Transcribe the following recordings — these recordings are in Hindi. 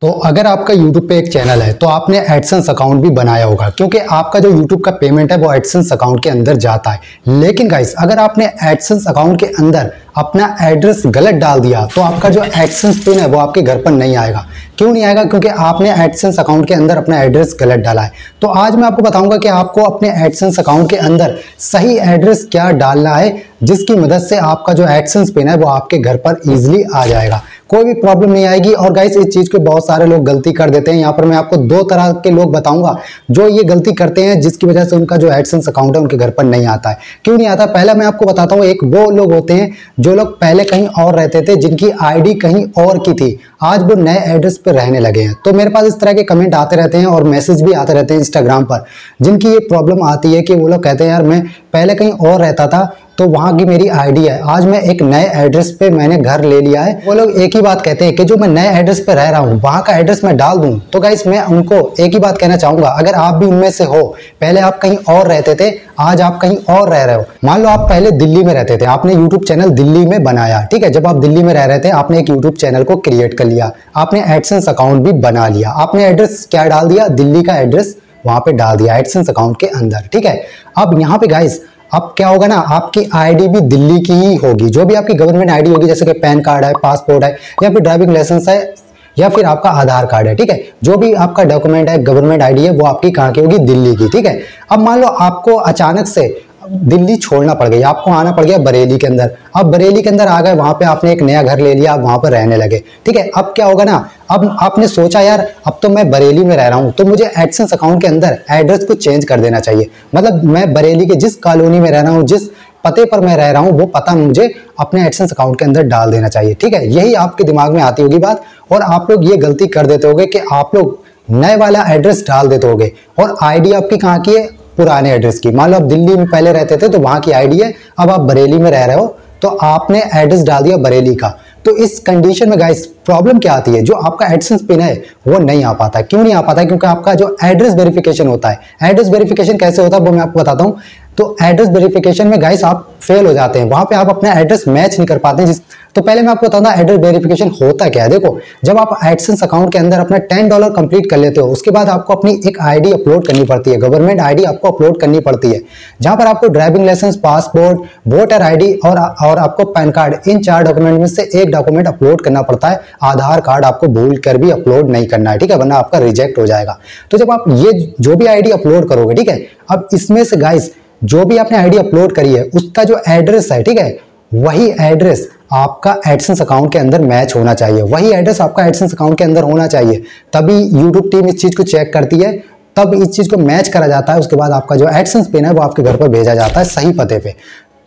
तो अगर आपका YouTube पे एक चैनल है तो आपने एडसेंस अकाउंट भी बनाया होगा, क्योंकि आपका जो YouTube का पेमेंट है वो एडसेंस अकाउंट के अंदर जाता है। लेकिन गाइस, अगर आपने एडसेंस अकाउंट के अंदर अपना एड्रेस गलत डाल दिया तो आपका जो एडसेंस पिन है वो आपके घर पर नहीं आएगा। क्यों नहीं आएगा? क्योंकि आपने एडसेंस अकाउंट के अंदर अपना एड्रेस गलत डाला है। तो आज मैं आपको बताऊंगा कि आपको अपने एडसेंस अकाउंट के अंदर सही एड्रेस क्या डालना है, जिसकी मदद से आपका जो एडसेंस पिन है वो आपके घर पर इजीली आ जाएगा, कोई भी प्रॉब्लम नहीं आएगी। और गाइस, इस चीज को बहुत सारे लोग गलती कर देते हैं। यहाँ पर मैं आपको दो तरह के लोग बताऊंगा जो ये गलती करते हैं, जिसकी वजह से उनका जो एडसेंस अकाउंट है उनके घर पर नहीं आता है। क्यों नहीं आता? पहला मैं आपको बताता हूँ। एक वो लोग होते हैं जो लोग पहले कहीं और रहते थे, जिनकी आईडी कहीं और की थी, आज वो नए एड्रेस पर रहने लगे हैं। तो मेरे पास इस तरह के कमेंट आते रहते हैं और मैसेज भी आते रहते हैं इंस्टाग्राम पर, जिनकी ये प्रॉब्लम आती है कि वो लोग कहते हैं यार मैं पहले कहीं और रहता था तो वहां की मेरी आईडी है, आज मैं एक नए एड्रेस पे मैंने घर ले लिया है। वो लोग एक ही बात कहते हैं कि जो मैं नए एड्रेस पे रह रहा हूँ वहां का एड्रेस मैं डाल दूं। तो गाइस, मैं उनको एक ही बात कहना चाहूंगा, अगर आप भी उनमें से हो, पहले आप कहीं और रहते थे, आज आप कहीं और रह रहे हो। मान लो आप पहले दिल्ली में रहते थे, आपने यूट्यूब चैनल दिल्ली में बनाया, ठीक है। जब आप दिल्ली में रह रहे थे, आपने एक यूट्यूब चैनल को क्रिएट कर लिया, आपने एडसेंस अकाउंट भी बना लिया, आपने एड्रेस क्या डाल दिया? दिल्ली का एड्रेस वहां पे डाल दिया एडसेंस अकाउंट के अंदर, ठीक है। अब यहाँ पे गाइस, अब क्या होगा ना, आपकी आईडी भी दिल्ली की ही होगी। जो भी आपकी गवर्नमेंट आईडी होगी, जैसे कि पैन कार्ड है, पासपोर्ट है, या फिर ड्राइविंग लाइसेंस है, या फिर आपका आधार कार्ड है, ठीक है। जो भी आपका डॉक्यूमेंट है, गवर्नमेंट आईडी है, वो आपकी कहाँ की होगी? दिल्ली की, ठीक है। अब मान लो आपको अचानक से दिल्ली छोड़ना पड़ गई, आपको आना पड़ गया बरेली के अंदर। अब बरेली के अंदर आ गए, वहां पे आपने एक नया घर ले लिया, आप वहां पर रहने लगे, ठीक है। अब क्या होगा ना, अब आपने सोचा यार अब तो मैं बरेली में रह रहा हूं, तो मुझे एडसेंस अकाउंट के अंदर एड्रेस को चेंज कर देना चाहिए। मतलब मैं बरेली के जिस कॉलोनी में रह रहा हूं, जिस पते पर मैं रह रहा हूं, वो पता मुझे अपने एडसेंस अकाउंट के अंदर डाल देना चाहिए, ठीक है। यही आपके दिमाग में आती होगी बात, और आप लोग ये गलती कर देते होगे कि आप लोग नए वाला एड्रेस डाल देते होगे, और आईडी आपकी कहाँ की है? पुराने एड्रेस की। मान लो आप दिल्ली में पहले रहते थे तो वहां की आईडी है, अब आप बरेली में रह रहे हो तो आपने एड्रेस डाल दिया बरेली का। तो इस कंडीशन में गाइस, प्रॉब्लम क्या आती है? जो आपका एडसेंस पिन है वो नहीं आ पाता। क्यों नहीं आ पाता? क्योंकि आपका जो एड्रेस वेरिफिकेशन होता है, एड्रेस वेरिफिकेशन कैसे होता है वो मैं आपको बताता हूँ। तो एड्रेस वेरिफिकेशन में गाइस आप फेल हो जाते हैं, वहां पे आप अपना एड्रेस मैच नहीं कर पाते हैं। तो पहले मैं आपको बताऊंगा एड्रेस वेरिफिकेशन होता क्या है। देखो, जब आप एडसेंस अकाउंट के अंदर अपना $10 कंप्लीट कर लेते हो, उसके बाद आपको अपनी एक आईडी अपलोड करनी पड़ती है, गवर्नमेंट आईडी आपको अपलोड करनी पड़ती है, जहां पर आपको driving license, passport, voter ID और आपको पैन कार्ड, इन 4 डॉक्यूमेंट में से एक डॉक्यूमेंट अपलोड करना पड़ता है। आधार कार्ड आपको भूल कर भी अपलोड नहीं करना है, ठीक है, वरना आपका रिजेक्ट हो जाएगा। तो जब आप ये जो भी आईडी अपलोड करोगे, ठीक है, अब इसमें से गाइस जो भी आपने आईडी अपलोड करी है उसका जो एड्रेस है, ठीक है, वही एड्रेस आपका एडसेंस अकाउंट के अंदर मैच होना चाहिए, वही एड्रेस आपका एडसेंस अकाउंट के अंदर होना चाहिए। तभी यूट्यूब टीम इस चीज को चेक करती है, तब इस चीज को मैच करा जाता है। उसके बाद आपका जो एडसेंस पिन है वो आपके घर पर भेजा जाता है सही पते पे।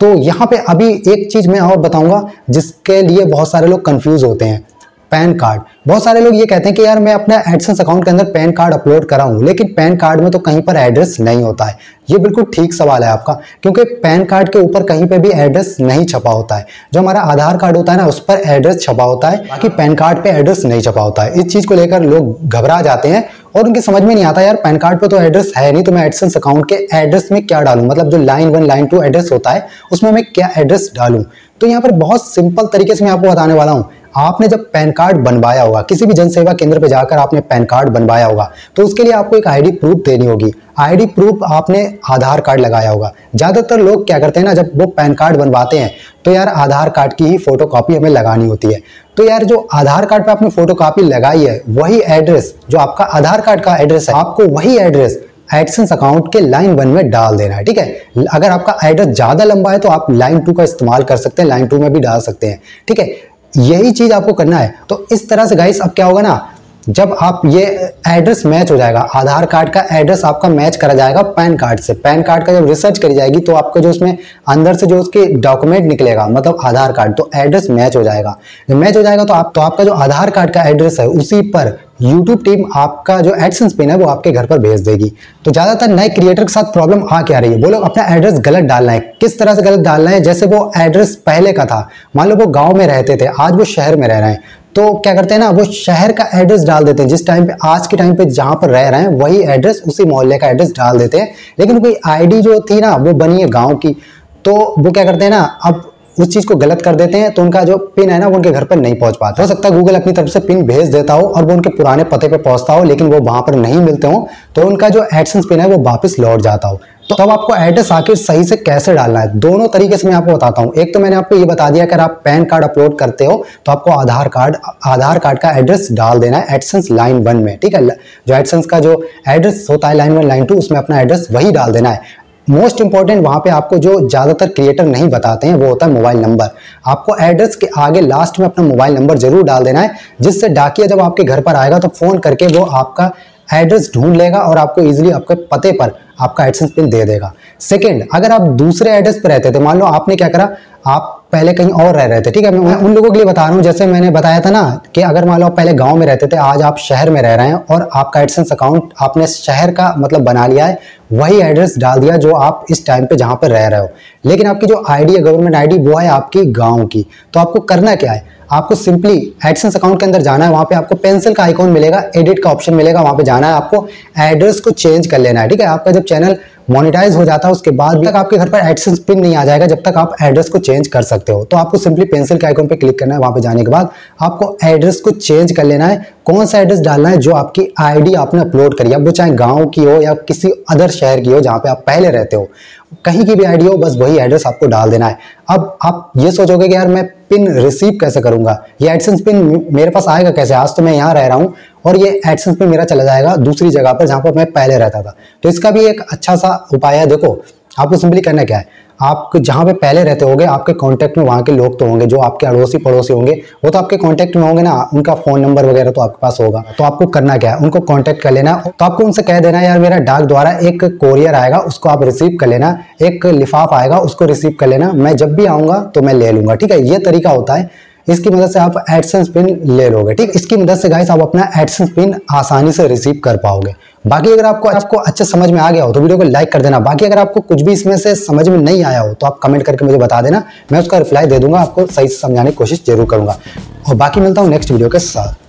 तो यहाँ पे अभी एक चीज मैं और बताऊंगा जिसके लिए बहुत सारे लोग कंफ्यूज होते हैं, पैन कार्ड। बहुत सारे लोग ये कहते हैं कि यार मैं अपना एडसेंस अकाउंट के अंदर पैन कार्ड अपलोड करा हूं, लेकिन पैन कार्ड में तो कहीं पर एड्रेस नहीं होता है। ये बिल्कुल ठीक सवाल है आपका, क्योंकि पैन कार्ड के ऊपर कहीं पे भी एड्रेस नहीं छपा होता है। जो हमारा आधार कार्ड होता है ना, उस पर एड्रेस छपा होता है, बाकी पैन कार्ड पे एड्रेस नहीं छपा होता है। इस चीज को लेकर लोग घबरा जाते हैं और उनकी समझ में नहीं आता, यार पैन कार्ड पे तो एड्रेस है नहीं, तो मैं एडसेंस अकाउंट के एड्रेस में क्या डालूं? मतलब जो लाइन 1 लाइन 2 एड्रेस होता है उसमें मैं क्या एड्रेस डालूं? तो यहाँ पर बहुत सिंपल तरीके से मैं आपको बताने वाला हूँ। आपने जब पैन कार्ड बनवाया होगा, किसी भी जन सेवा केंद्र पे जाकर आपने पैन कार्ड बनवाया होगा, तो उसके लिए आपको एक आईडी प्रूफ देनी होगी। आईडी प्रूफ आपने आधार कार्ड लगाया होगा। ज्यादातर लोग क्या करते हैं ना, जब वो पैन कार्ड बनवाते हैं तो यार आधार कार्ड की ही फोटोकॉपी हमें लगानी होती है। तो यार जो आधार कार्ड पे आपने फोटोकॉपी लगाई है, वही एड्रेस जो आपका आधार कार्ड का एड्रेस है, आपको वही एड्रेस एडसेंस अकाउंट के लाइन 1 में डाल देना है, ठीक है। अगर आपका एड्रेस ज्यादा लंबा है तो आप लाइन 2 का इस्तेमाल कर सकते हैं, लाइन 2 में भी डाल सकते हैं, ठीक है। यही चीज आपको करना है। तो इस तरह से गाइस, अब क्या होगा ना, जब आप ये एड्रेस मैच हो जाएगा, आधार कार्ड का एड्रेस आपका मैच करा जाएगा पैन कार्ड से, पैन कार्ड का जब रिसर्च करी जाएगी तो आपको जो उसमें अंदर से जो उसके डॉक्यूमेंट निकलेगा, मतलब आधार कार्ड, तो एड्रेस मैच हो जाएगा। जब मैच हो जाएगा तो आपका जो आधार कार्ड का एड्रेस है उसी पर यूट्यूब टीम आपका जो एडसेंस पिन है वो आपके घर पर भेज देगी। तो ज्यादातर नए क्रिएटर के साथ प्रॉब्लम आ क्या रही है, वो लोग अपना एड्रेस गलत डालना है। किस तरह से गलत डालना है? जैसे वो एड्रेस पहले का था, मान लो वो गांव में रहते थे, आज वो शहर में रह रहे हैं, तो क्या करते हैं ना, वो शहर का एड्रेस डाल देते हैं। जिस टाइम पे, आज के टाइम पे जहां पर रह रहे हैं वही एड्रेस, उसी मोहल्ले का एड्रेस डाल देते हैं। लेकिन कोई आईडी जो थी ना वो बनी है गांव की, तो वो क्या करते हैं ना, अब उस चीज को गलत कर देते हैं तो उनका जो पिन है ना वो उनके घर पर नहीं पहुंच पाता। हो सकता है गूगल अपनी तरफ से पिन भेज देता हो और वो उनके पुराने पते पे पहुंचता हो, लेकिन वो वहां पर नहीं मिलते हो, तो उनका जो एडसेंस पिन है वो वापस लौट जाता हो। तो तब आपको एड्रेस आखिर सही से कैसे डालना है, दोनों तरीके से मैं आपको बताता हूँ। एक तो मैंने आपको ये बता दिया कि अगर आप पैन कार्ड अपलोड करते हो तो आपको आधार कार्ड का एड्रेस डाल देना है एडसेंस लाइन 1 में, ठीक है। जो एडसेंस का जो एड्रेस होता है लाइन 1 लाइन 2 उसमें अपना एड्रेस वही डाल देना है। मोस्ट इंपॉर्टेंट वहां पे आपको जो ज्यादातर क्रिएटर नहीं बताते हैं वो होता है मोबाइल नंबर। आपको एड्रेस के आगे लास्ट में अपना मोबाइल नंबर जरूर डाल देना है, जिससे डाकिया जब आपके घर पर आएगा तो फोन करके वो आपका एड्रेस ढूंढ लेगा और आपको इजीली आपके पते पर आपका एडसेंस पिन दे देगा। सेकंड, अगर आप दूसरे एड्रेस पर रहते थे, मान लो आपने क्या करा, आप पहले कहीं और रह रहे थे, ठीक है, मैं उन लोगों के लिए बता रहा हूँ, जैसे मैंने बताया था ना कि अगर मान लो आप पहले गांव में रहते थे, आज आप शहर में रह रहे हैं और आपका एडसेंस अकाउंट आपने शहर का मतलब बना लिया है, वही एड्रेस डाल दिया जो आप इस टाइम पे जहां पर रह रहे हो, लेकिन आपकी जो आईडी है गवर्नमेंट आईडी वो है आपकी गाँव की। तो आपको करना क्या है, आपको सिंपली एडसेंस अकाउंट के अंदर जाना है, वहां पे आपको पेंसिल का आइकॉन मिलेगा, एडिट का ऑप्शन मिलेगा, वहां पे जाना है, आपको एड्रेस को चेंज कर लेना है, ठीक है। आपका जब चैनल मोनेटाइज हो जाता है उसके बाद भी तक आपके घर पर एडसेंस पिन नहीं आ जाएगा जब तक आप एड्रेस को चेंज कर सकते हो। तो आपको सिंपली पेंसिल के आइकॉन पे क्लिक करना है, वहां पे जाने के बाद आपको एड्रेस को चेंज कर लेना है। कौन सा एड्रेस डालना है, जो आपकी आईडी आपने अपलोड करी है, वो चाहे गांव की हो या किसी अदर शहर की हो जहां पे आप पहले रहते हो, कहीं की भी आईडी हो, बस वही एड्रेस आपको डाल देना है। अब आप ये सोचोगे कि यार मैं पिन रिसीव कैसे करूंगा, ये एडसेंस पिन मेरे पास आएगा कैसे, आज तो मैं यहाँ रह रहा हूँ और ये एडसेंस पिन मेरा चला जाएगा दूसरी जगह पर जहां पर मैं पहले रहता था। तो इसका भी एक अच्छा सा उपाय है। देखो आपको सिंपली करना क्या है, आप जहां पे पहले रहते होंगे आपके कांटेक्ट में वहां के लोग तो होंगे, जो आपके अड़ोसी पड़ोसी होंगे वो तो आपके कांटेक्ट में होंगे ना, उनका फोन नंबर वगैरह तो आपके पास होगा। तो आपको करना क्या है, उनको कांटेक्ट कर लेना। तो आपको उनसे कह देना यार मेरा डाक द्वारा एक कोरियर आएगा, उसको आप रिसीव कर लेना, एक लिफाफ आएगा उसको रिसीव कर लेना, मैं जब भी आऊंगा तो मैं ले लूंगा, ठीक है। ये तरीका होता है, इसकी मदद से आप एडसेंस पिन ले लोगे, ठीक। इसकी मदद से गाइस आप अपना एडसेंस पिन आसानी से रिसीव कर पाओगे। बाकी अगर आपको अच्छे समझ में आ गया हो तो वीडियो को लाइक कर देना। बाकी अगर आपको कुछ भी इसमें से समझ में नहीं आया हो तो आप कमेंट करके मुझे बता देना, मैं उसका रिप्लाई दे दूंगा, आपको सही से समझाने की कोशिश जरूर करूंगा। और बाकी मिलता हूँ नेक्स्ट वीडियो के साथ।